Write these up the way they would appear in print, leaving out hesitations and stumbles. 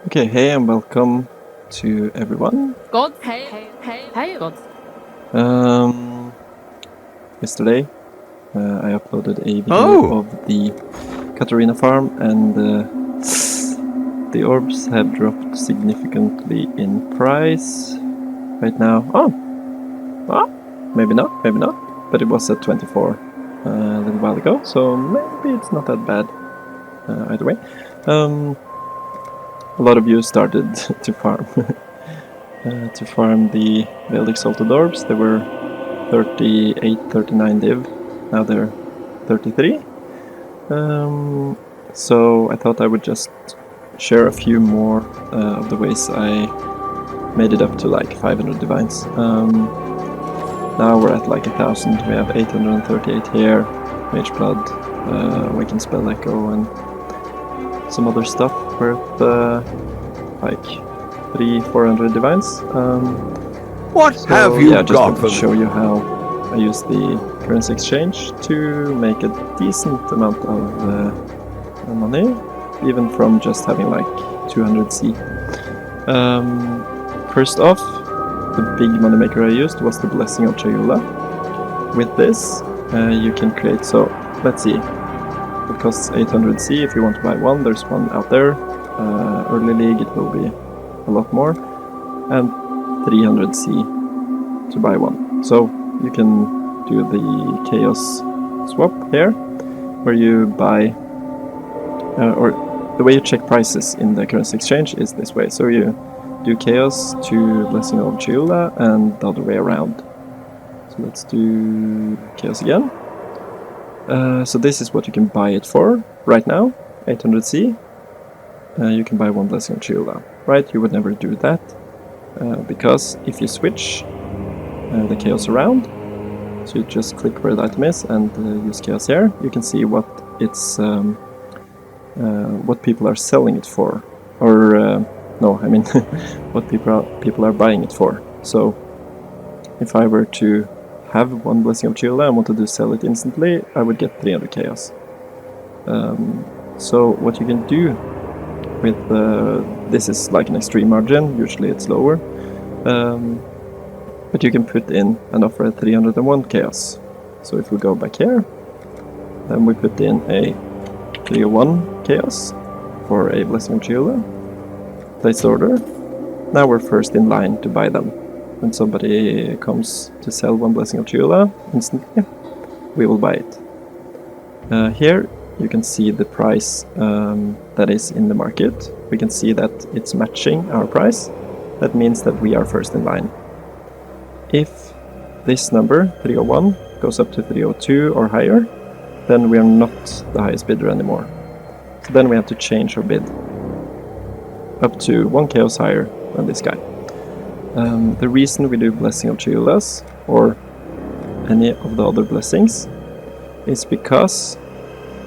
Okay, hey and welcome to everyone. God, hey, God. Yesterday I uploaded a video of the Katarina farm and the orbs have dropped significantly in price right now. Maybe not, but it was at 24 a little while ago, so maybe it's not that bad either way. A lot of you started to farm the Veiled Exalted Orbs. They were 38, 39 div. Now they're 33. So I thought I would just share a few more of the ways I made it up to like 500 divines. Now we're at like 1,000. We have 838 here, Mage Blood, Awakened Spell Echo, and some other stuff worth like 300-400 divines. What So, have you just got wanted for to show you how I use the currency exchange to make a decent amount of money, even from just having like 200C. First off, the big moneymaker I used was the Blessing of Chayula. With this, you can create, so let's see, it costs 800C if you want to buy one. There's one out there. Early League it will be a lot more, and 300C to buy one. So you can do the Chaos swap here, where you buy, or the way you check prices in the currency exchange is this way. So you do Chaos to Blessing of Chayula and the other way around. So let's do Chaos again. So this is what you can buy it for right now, 800C. You can buy one Blessing of Chayula, right? You would never do that, because if you switch the Chaos around, so you just click where the item is and use Chaos here, you can see what it's what people are selling it for, or no, I mean what people are buying it for. So if I were to have one Blessing of Chayula and wanted to sell it instantly, I would get 300 Chaos. So what you can do with this is like an extreme margin, usually it's lower, but you can put in an offer at 301 Chaos. So if we go back here, then we put in a 301 Chaos for a Blessing of Chayula, place the order. Now we're first in line to buy them. When somebody comes to sell one Blessing of Chayula, instantly we will buy it. Here you can see the price that is in the market. We can see that it's matching our price. That means that we are first in line. If this number, 301, goes up to 302 or higher, then we are not the highest bidder anymore. So then we have to change our bid up to 1 Chaos higher than this guy. The reason we do Blessing of Chayulas, or any of the other blessings, is because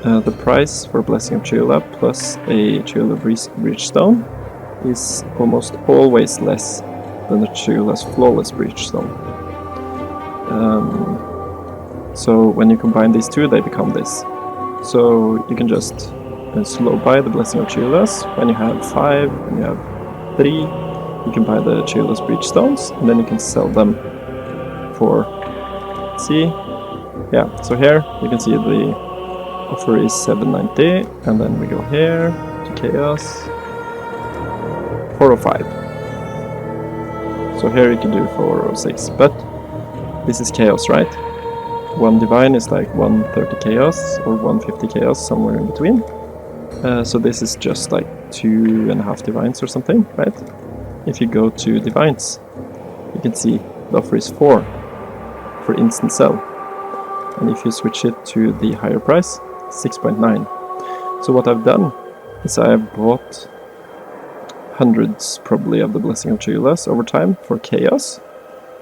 the price for Blessing of Chayula plus a Chayula Breachstone is almost always less than the Chayula's Flawless Breachstone. So when you combine these two, they become this. So you can just slow buy the Blessing of Chayulas. When you have 5, when you have 3, you can buy the Chayula's Breachstones, and then you can sell them for, see, yeah, so here you can see the offer is 790, and then we go here to Chaos, 405. So here you can do 406, but this is Chaos, right? One divine is like 130 Chaos or 150 Chaos, somewhere in between. So this is just like 2.5 divines or something, right? If you go to divines, you can see the offer is 4 for instant sell. And if you switch it to the higher price, 6.9. So what I've done is I have bought hundreds probably of the Blessing of Chayulas over time for Chaos.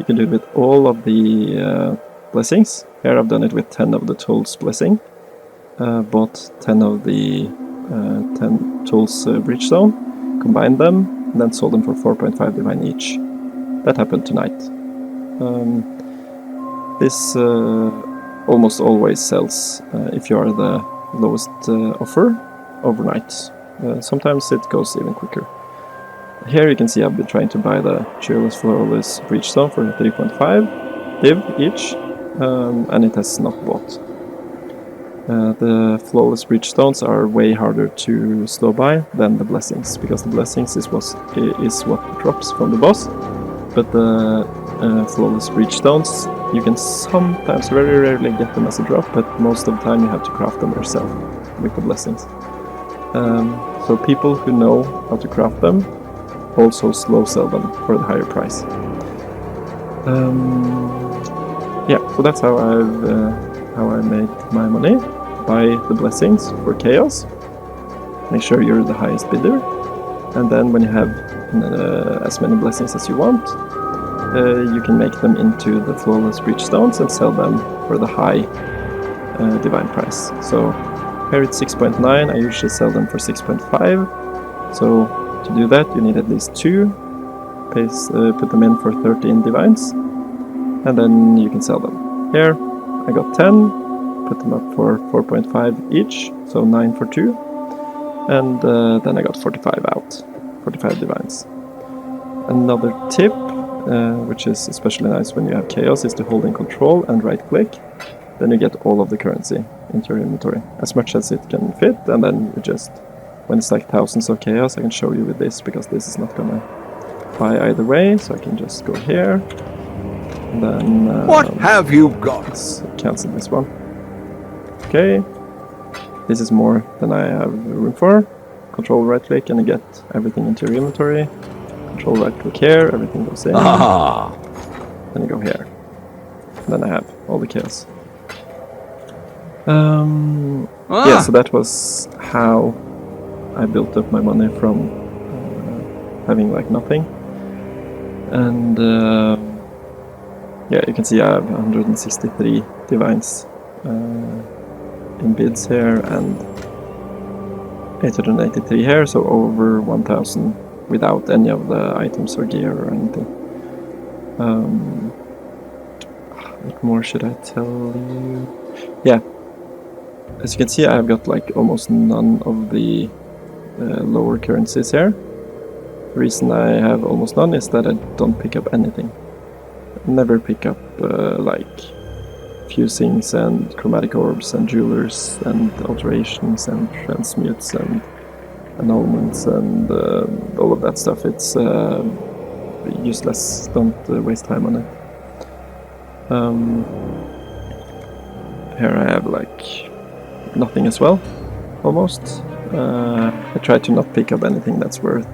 You can do it with all of the blessings. Here I've done it with 10 of the Toll's Blessing. Bought 10 of the 10 Toll's Breachstone, combined them, and then sold them for 4.5 divine each. That happened tonight. This almost always sells if you are the lowest offer overnight. Sometimes it goes even quicker. Here you can see I've been trying to buy the Cheerless Flawless Breachstone for 3.5 div each, and it has not bought. The Flawless Breachstones are way harder to slow buy than the Blessings, because the Blessings is what drops from the boss, but the Flawless Breachstones, you can sometimes, very rarely, get them as a drop, but most of the time you have to craft them yourself with the Blessings. So people who know how to craft them also slow sell them for the higher price. Yeah, so that's how I made my money. Buy the Blessings for Chaos. Make sure you're the highest bidder, and then when you have as many Blessings as you want, you can make them into the Flawless Breachstones and sell them for the high divine price. So here it's 6.9, I usually sell them for 6.5. So to do that you need at least 2, put them in for 13 divines, and then you can sell them. Here I got 10, put them up for 4.5 each, so 9 for 2, and then I got 45 out, 45 divines. Another tip, which is especially nice when you have Chaos, is to hold in control and right click. Then you get all of the currency into your inventory, as much as it can fit, and then you just, when it's like thousands of Chaos, I can show you with this, because this is not gonna buy either way, so I can just go here, and then... What have you got? Let's cancel this one. Okay, this is more than I have room for. Control right click and you get everything into your inventory. Control right click here, everything goes in. Ah. Then you go here. And then I have all the Chaos. Yeah, so that was how I built up my money from having like nothing. And yeah, you can see I have 163 divines in bids here and 883 here, so over 1000 without any of the items or gear or anything. What more should I tell you? Yeah, as you can see I've got like almost none of the lower currencies here. The reason I have almost none is that I don't pick up anything. I never pick up like fusings and chromatic orbs and jewelers and alterations and transmutes and annulments and all of that stuff. It's useless. Don't waste time on it. Here I have like nothing as well, almost. I try to not pick up anything that's worth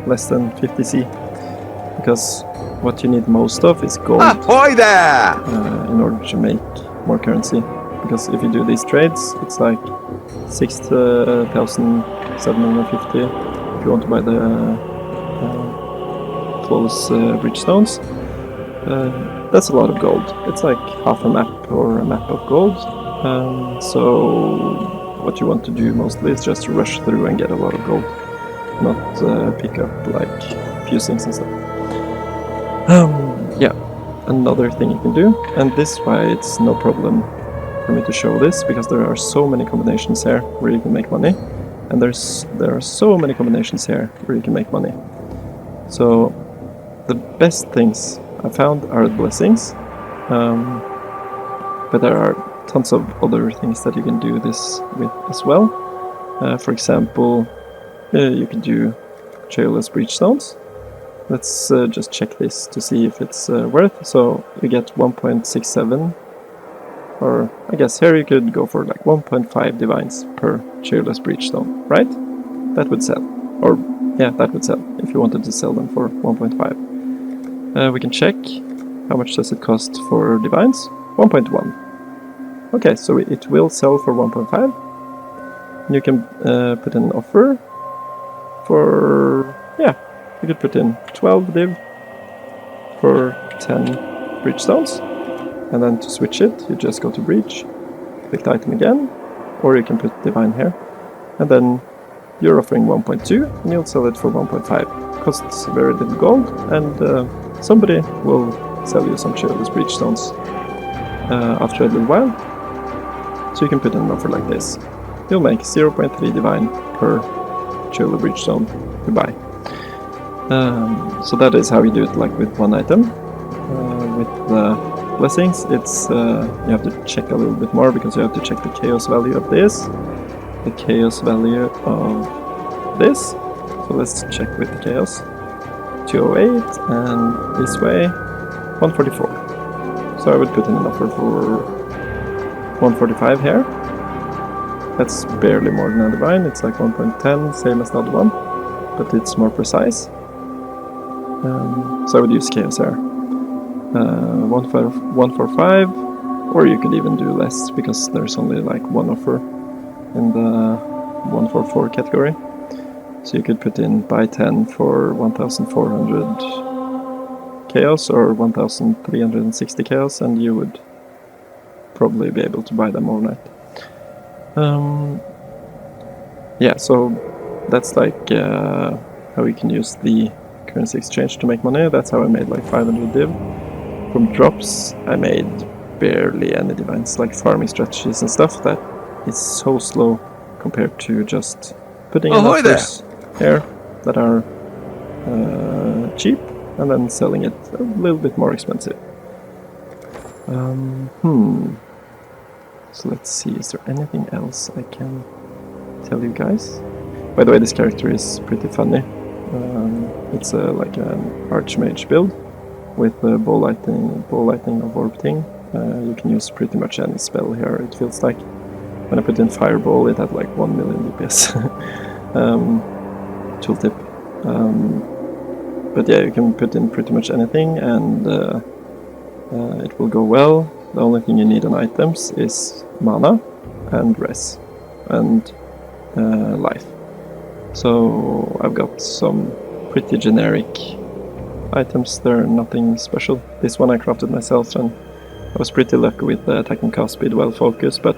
less than 50C, because what you need most of is gold. Ahoy there! In order to make more currency. Because if you do these trades, it's like 6,750 if you want to buy the Flawless Bridgestones. That's a lot of gold. It's like half a map or a map of gold. So what you want to do mostly is just rush through and get a lot of gold, not pick up like fusings and stuff. Yeah, another thing you can do, and this is why it's no problem for me to show this, because there are so many combinations here where you can make money, and there are so many combinations here where you can make money. So the best things I found are the blessings, but there are tons of other things that you can do this with as well. For example, you can do Cheerless Breachstones. Let's just check this to see if it's worth. So you get 1.67, or I guess here you could go for like 1.5 divines per Cheerless Breachstone, right? That would sell. Or yeah, that would sell if you wanted to sell them for 1.5. We can check how much does it cost for divines. 1.1. Okay, so it will sell for 1.5. You can put in an offer for, yeah, you could put in 12 div for 10 Breachstones, and then to switch it, you just go to Breach, click the item again, or you can put Divine here, and then you're offering 1.2, and you'll sell it for 1.5. Costs very little gold, and somebody will sell you some Cheerless Breachstones after a little while, so you can put in an offer like this. You'll make 0.3 Divine per Cheerless Breachstone you buy. So that is how you do it, like with one item. With the blessings, it's you have to check a little bit more because you have to check the chaos value of this, the chaos value of this. So let's check with the chaos. 208 and this way 144. So I would put in an offer for 145 here. That's barely more than a divine. It's like 1.10, same as the other one, but it's more precise. So I would use chaos here. 145, or you could even do less because there's only like one offer in the 144 category. So you could put in buy 10 for 1,400 chaos or 1,360 chaos, and you would probably be able to buy them overnight. Yeah, so that's like how you can use the currency exchange to make money. That's how I made like 500 div. From drops, I made barely any divines, like farming strategies and stuff. That is so slow compared to just putting in Ahoy there! offers here that are cheap and then selling it a little bit more expensive. So let's see, is there anything else I can tell you guys? By the way, this character is pretty funny. It's like an archmage build with ball lightning of orbiting. You can use pretty much any spell here, it feels like. When I put in fireball, it had like 1 million DPS. Tooltip. But yeah, you can put in pretty much anything and it will go well. The only thing you need on items is mana and res and life. So I've got some pretty generic items. They're nothing special. This one I crafted myself, and I was pretty lucky with the attack and cast speed, well focused, but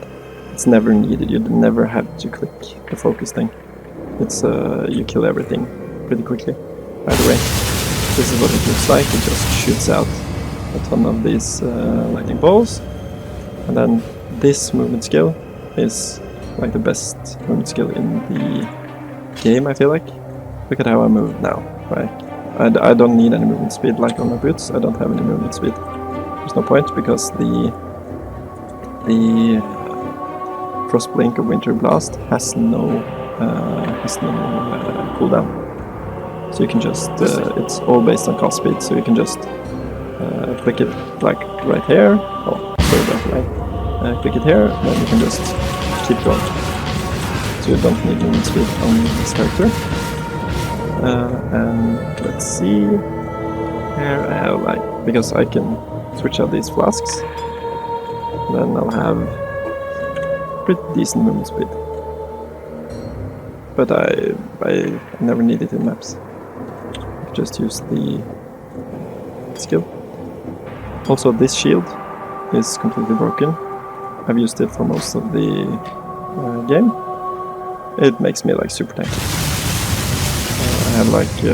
it's never needed. You never have to click the focus thing. It's you kill everything pretty quickly. By the way, this is what it looks like. It just shoots out a ton of these lightning bolts, and then this movement skill is like the best movement skill in the game, I feel like. Look at how I move now, right? I don't need any movement speed like on my boots. I don't have any movement speed. There's no point because the Frost Blink of Winter Blast has no cooldown. So you can just it's all based on cast speed. So you can just click it like right here. Oh, sorry about that. Click it here, and then you can just keep going. So you don't need movement speed on this character. And let's see. Here I have like, because I can switch out these flasks, then I'll have pretty decent movement speed. But I never need it in maps. I just use the skill. Also, this shield is completely broken. I've used it for most of the game. It makes me like super tanky. I have like,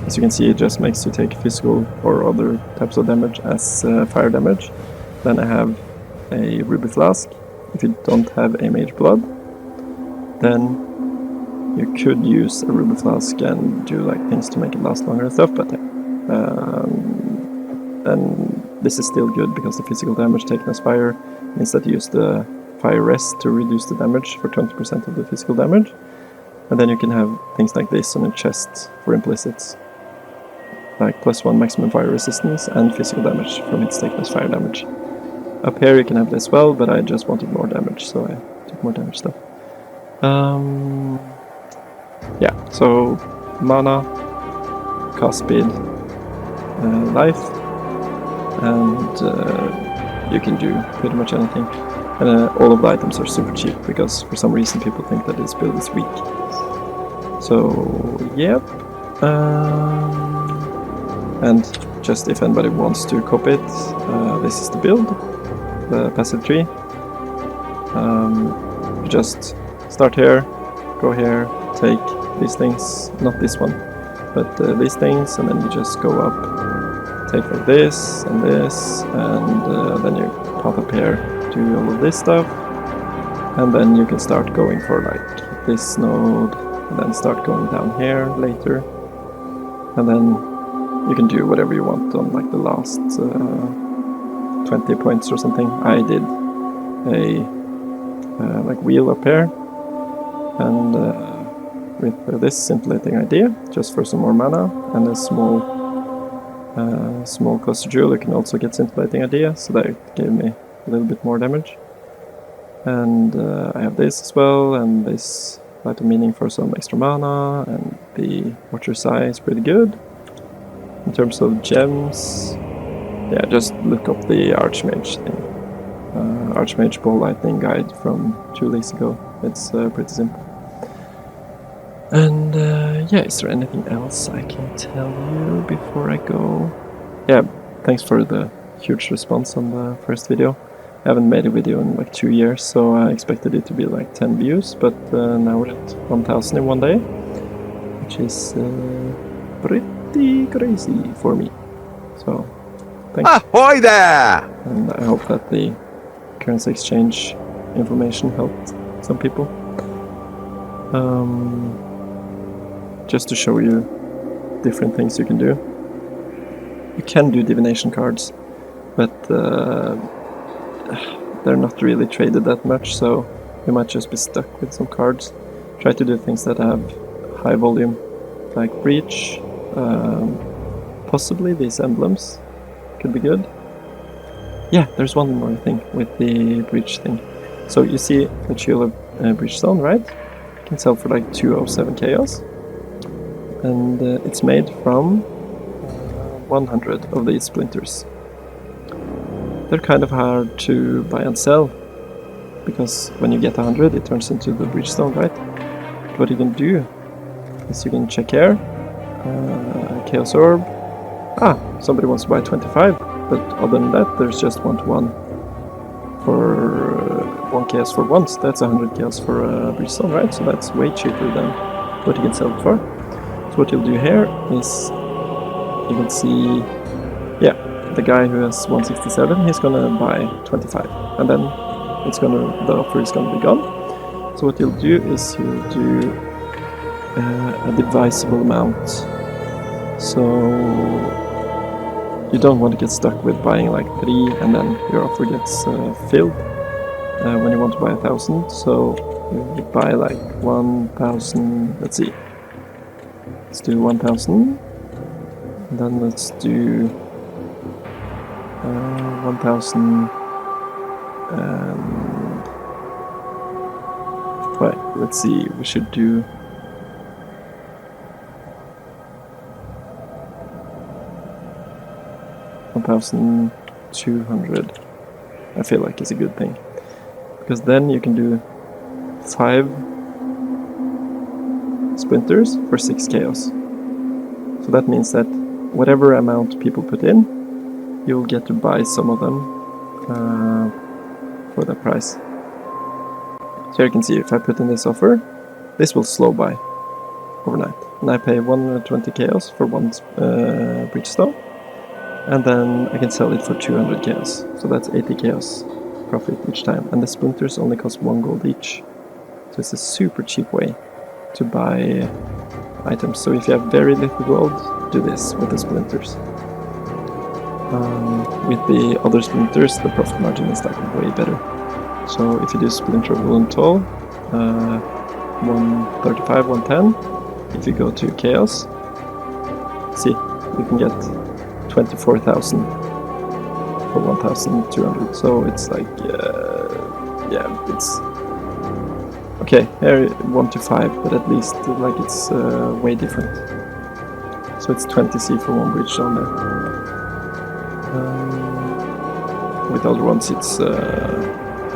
as you can see, it just makes you take physical or other types of damage as fire damage. Then I have a ruby flask. If you don't have a mage blood, then you could use a ruby flask and do like things to make it last longer and stuff, but and this is still good because the physical damage taken as fire means that you use the fire rest to reduce the damage for 20% of the physical damage. And then you can have things like this on your chest for implicits, like +1 maximum fire resistance and physical damage from hits taken as fire damage. Up here you can have this as well, but I just wanted more damage, so I took more damage stuff. Yeah, so mana, cast speed, life, and you can do pretty much anything. And all of the items are super cheap because for some reason people think that this build is weak. So, yep. And just if anybody wants to copy it, this is the build, the passive tree. You just start here, go here, take these things, not this one, but these things, and then you just go up, take like this, and then you pop up here, do all of this stuff, and then you can start going for like this node, and then start going down here later, and then you can do whatever you want on like the last 20 points or something. I did a like wheel up here, and with this scintillating idea, just for some more mana, and a small cluster jewel, you can also get scintillating idea, so that gave me a little bit more damage. And I have this as well, and this Light of Meaning for some extra mana, and the Watcher's Eye is pretty good. In terms of gems, yeah, just look up the Archmage thing. Archmage Ball Lightning guide from 2 weeks ago. It's pretty simple. And yeah, is there anything else I can tell you before I go? Yeah, thanks for the huge response on the first video. I haven't made a video in like 2 years, so I expected it to be like 10 views, but now we're at 1,000 in one day, which is pretty crazy for me. So, thanks. Ahoy there! And I hope that the currency exchange information helped some people. Just to show you different things you can do. You can do divination cards, but they're not really traded that much, so you might just be stuck with some cards. Try to do things that have high volume, like Breach, possibly these emblems could be good. Yeah, there's one more thing with the Breach thing. So you see the Shield of Breach Stone, right? You can sell for like 207 chaos. And it's made from 100 of these splinters. They're kind of hard to buy and sell, because when you get 100 it turns into the Bridgestone, right? What you can do is you can check here, Chaos Orb. Somebody wants to buy 25, but other than that there's just 1-to-1 for 1 chaos for once. That's 100 chaos for Bridgestone, right? So that's way cheaper than what you can sell it for. So what you'll do here is you can see, yeah, the guy who has 167, he's gonna buy 25, and then the offer is gonna be gone. So what you'll do is you'll do a divisible amount. So you don't want to get stuck with buying like 3 and then your offer gets filled when you want to buy 1,000. So you buy like 1,000. Let's see. Let's do 1,000. And then let's do 1,000. Right, let's see, we should do 1,200. I feel like it's a good thing, because then you can do 5 splinters for 6 chaos. So that means that whatever amount people put in, you'll get to buy some of them for that price. So you can see if I put in this offer, this will slow by overnight. And I pay 120 chaos for 1 Bridgestone, and then I can sell it for 200 chaos. So that's 80 chaos profit each time. And the splinters only cost 1 gold each. So it's a super cheap way to buy items. So if you have very little gold, do this with the splinters. With the other splinters, the profit margin is like way better. So if you do Splinter of Woolen Toll, 135, 110, if you go to Chaos, see, you can get 24,000 for 1,200. So it's like, yeah, it's okay. Here 1 to 5, but at least like it's way different. So it's 20C for 1 bridge down there. With other ones, it's a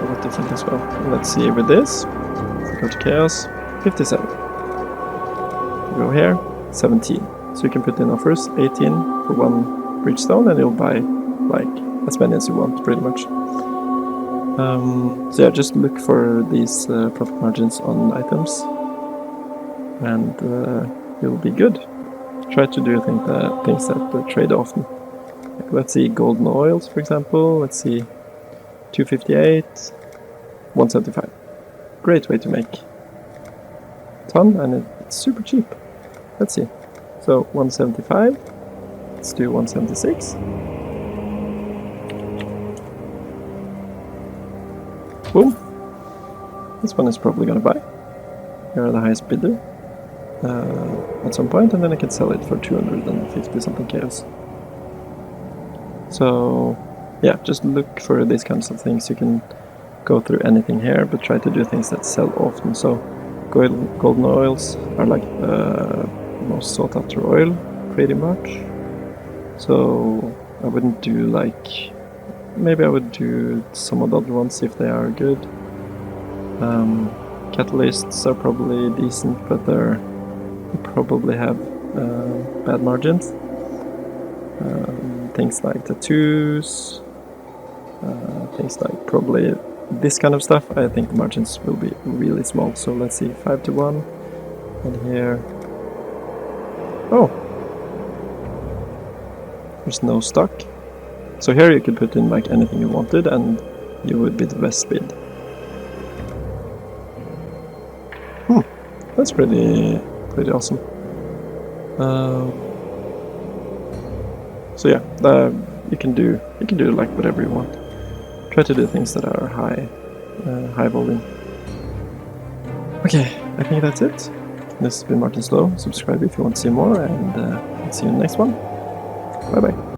lot different as well. Let's see with this. Go to Chaos, 57. Go here, 17. So you can put in offers, 18 for 1 Bridgestone, and you'll buy like as many as you want, pretty much. So yeah, just look for these profit margins on items, and you'll be good. Try to do things that trade often. Like, let's see, golden oils, for example. Let's see, 258, 175. Great way to make a ton, and it's super cheap. Let's see. So 175. Let's do 176. Boom. This one is probably gonna buy. You're the highest bidder at some point, and then I can sell it for 250 something chaos. So yeah, just look for these kinds of things. You can go through anything here, but try to do things that sell often. So golden oils are like the most sought after oil, pretty much. So I wouldn't do like, maybe I would do some of the other ones if they are good. Catalysts are probably decent, but they probably have bad margins. Things like tattoos, things like probably this kind of stuff, I think the margins will be really small. So let's see, 5 to 1, and here, oh, there's no stock. So here you could put in like anything you wanted, and you would be the best bid. That's pretty awesome. So yeah, you can do like whatever you want. Try to do things that are high volume. Okay, I think that's it. This has been Martin Slow. Subscribe if you want to see more, and see you in the next one. Bye bye.